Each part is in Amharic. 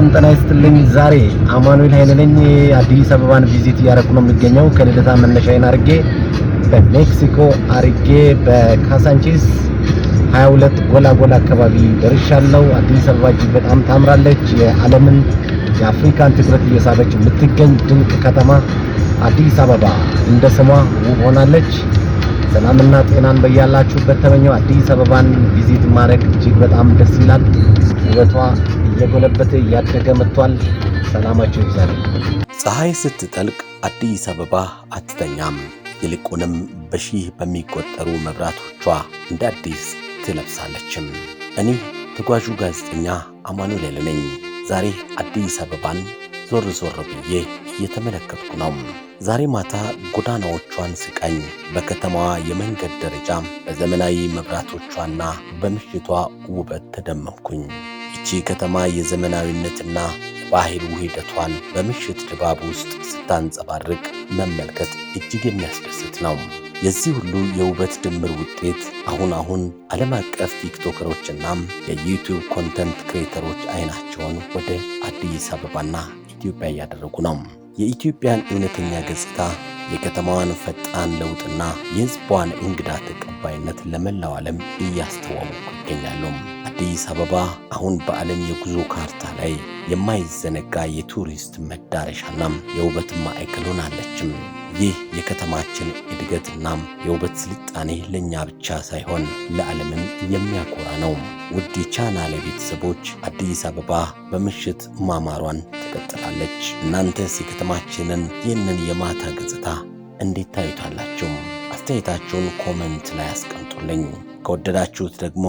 ሰላም ጤና ይስጥልኝ። ዛሬ አማኑኤል ኃይለ ነኝ። አዲስ አበባን ቪዚት ያደረኩ ነው የሚገኘው። ከልደታ መነሻዬን አድርጌ በሜክሲኮ አድርጌ በካሳንቺስ 22 ጎላጎላ አካባቢ ደርሻለሁ። አዲስ አበባ እጅግ በጣም ታምራለች። የዓለምን የአፍሪካን ትኩረት እየሳበች የምትገኝ ድንቅ ከተማ አዲስ አበባ እንደ ስሟ ውብ ሆናለች። ሰላምና ጤናን በያላችሁበት ተመኘው። አዲስ አበባን ቪዚት ማድረግ እጅግ በጣም ደስ ይላል። ውበቷ እየጎለበተ እያደገ መጥቷል። ሰላማችሁ ይብዛልኝ። ፀሐይ ስትጠልቅ አዲስ አበባ አትተኛም። ይልቁንም በሺህ በሚቆጠሩ መብራቶቿ እንደ አዲስ ትለብሳለችም። እኔ ተጓዡ ጋዜጠኛ አማኑኤል ኃይለ ነኝ። ዛሬ አዲስ አበባን ዞር ዞር ብዬ እየተመለከትኩ ነው። ዛሬ ማታ ጎዳናዎቿን ስቃኝ በከተማዋ የመንገድ ደረጃ በዘመናዊ መብራቶቿና በምሽቷ ውበት ተደመምኩኝ። ይቺ ከተማ የዘመናዊነትና የባህል ውህደቷን በምሽት ድባብ ውስጥ ስታንጸባርቅ መመልከት እጅግ የሚያስደስት ነው። የዚህ ሁሉ የውበት ድምር ውጤት አሁን ዓለም አቀፍ ቲክቶከሮችና የዩቲዩብ ኮንተንት ክሬተሮች አይናቸውን ወደ አዲስ አበባና ኢትዮጵያ እያደረጉ ነው። የኢትዮጵያን እውነተኛ ገጽታ፣ የከተማዋን ፈጣን ለውጥና የሕዝቧን እንግዳ ተቀባይነት ለመላው ዓለም እያስተዋወቁ ይገኛሉ። አዲስ አበባ አሁን በዓለም የጉዞ ካርታ ላይ የማይዘነጋ የቱሪስት መዳረሻና የውበት ማዕከል ሆናለችም። ይህ የከተማችን እድገትና የውበት ስልጣኔ ለኛ ብቻ ሳይሆን ለዓለምም የሚያኮራ ነው። ውድ የቻናሌ ቤተሰቦች አዲስ አበባ በምሽት ማማሯን ትቀጥላለች። እናንተስ የከተማችንን ይህንን የማታ ገጽታ እንዴት ታዩታላችሁ? አስተያየታችሁን ኮሜንት ላይ አስቀምጡልኝ። ከወደዳችሁት ደግሞ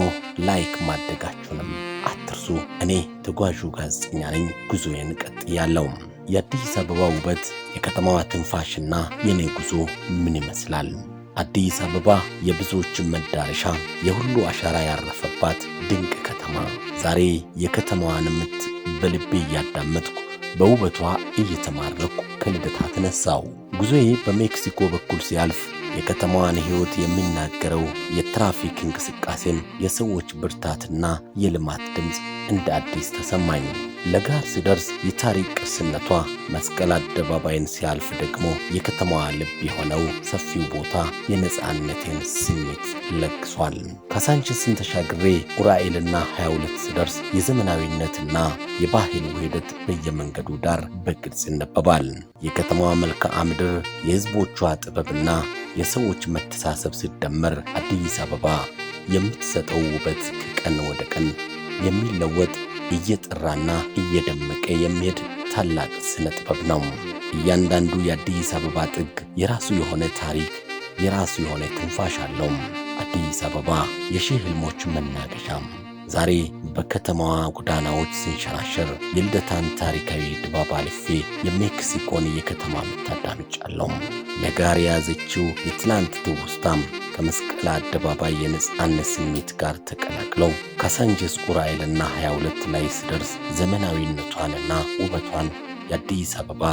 ላይክ ማድረጋችሁንም አትርሱ። እኔ ተጓዡ ጋዜጠኛ ነኝ። ጉዞዬን ቀጥያለሁ። የአዲስ አበባ ውበት፣ የከተማዋ ትንፋሽና የኔ ጉዞ ምን ይመስላል? አዲስ አበባ የብዙዎች መዳረሻ፣ የሁሉ አሻራ ያረፈባት ድንቅ ከተማ። ዛሬ የከተማዋን ምት በልቤ እያዳመጥኩ በውበቷ እየተማረኩ ከልደታ ተነሳው። ጉዞዬ በሜክሲኮ በኩል ሲያልፍ የከተማዋን ሕይወት የሚናገረው የትራፊክ እንቅስቃሴን፣ የሰዎች ብርታትና የልማት ድምፅ እንደ አዲስ ተሰማኝ። ለጋር ስደርስ የታሪክ ቅርስነቷ፣ መስቀል አደባባይን ሲያልፍ ደግሞ የከተማዋ ልብ የሆነው ሰፊው ቦታ የነጻነቴን ስሜት ለግሷል። ካሳንቺስን ተሻግሬ ኡራኤልና 22 ስደርስ የዘመናዊነትና የባህል ውህደት በየመንገዱ ዳር በግልጽ ይነበባል። የከተማዋ መልክዓ ምድር፣ የሕዝቦቿ ጥበብና የሰዎች መተሳሰብ ሲደመር አዲስ አበባ የምትሰጠው ውበት ከቀን ወደ ቀን የሚለወጥ እየጠራና እየደመቀ የሚሄድ ታላቅ ስነ ጥበብ ነው። እያንዳንዱ የአዲስ አበባ ጥግ የራሱ የሆነ ታሪክ፣ የራሱ የሆነ ትንፋሽ አለው። አዲስ አበባ የሺህ ህልሞች መናገሻ። ዛሬ በከተማዋ ጎዳናዎች ስንሸራሸር የልደታን ታሪካዊ ድባብ አልፌ የሜክሲኮን የከተማ ምት አዳምጫለሁ። ለጋር የያዘችው የትላንት ትውስታም ከመስቀል አደባባይ የነጻነት ስሜት ጋር ተቀላቅለው ካሳንቺስ ኡራኤልና 22 ላይ ስደርስ ዘመናዊነቷንና ውበቷን የአዲስ አበባ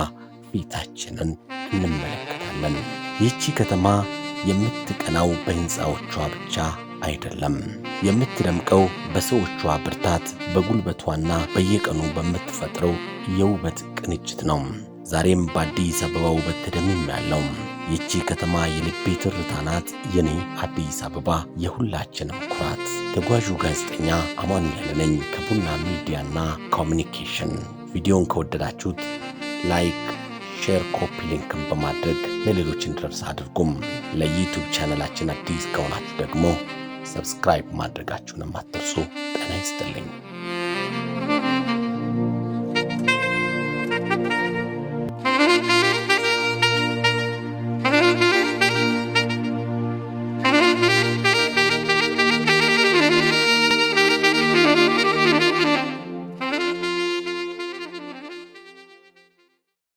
ፊታችንን እንመለከታለን። ይህቺ ከተማ የምትቀናው በህንፃዎቿ ብቻ አይደለም። የምትደምቀው በሰዎቿ ብርታት፣ በጉልበቷና በየቀኑ በምትፈጥረው የውበት ቅንጅት ነው። ዛሬም በአዲስ አበባ ውበት ተደምሜያለሁ። ይቺ ከተማ የልቤ ትርታ ናት። የኔ አዲስ አበባ የሁላችንም ኩራት። ተጓዡ ጋዜጠኛ አማኑኤል ኃይለ ነኝ ከቡና ሚዲያና ኮሚኒኬሽን። ቪዲዮውን ከወደዳችሁት ላይክ፣ ሼር፣ ኮፒ ሊንክን በማድረግ ለሌሎች እንዲደርስ አድርጉም። ለዩቲዩብ ቻናላችን አዲስ ከሆናችሁ ደግሞ ሰብስክራይብ ማድረጋችሁንም አትርሱ። ጤና ይስጥልኝ።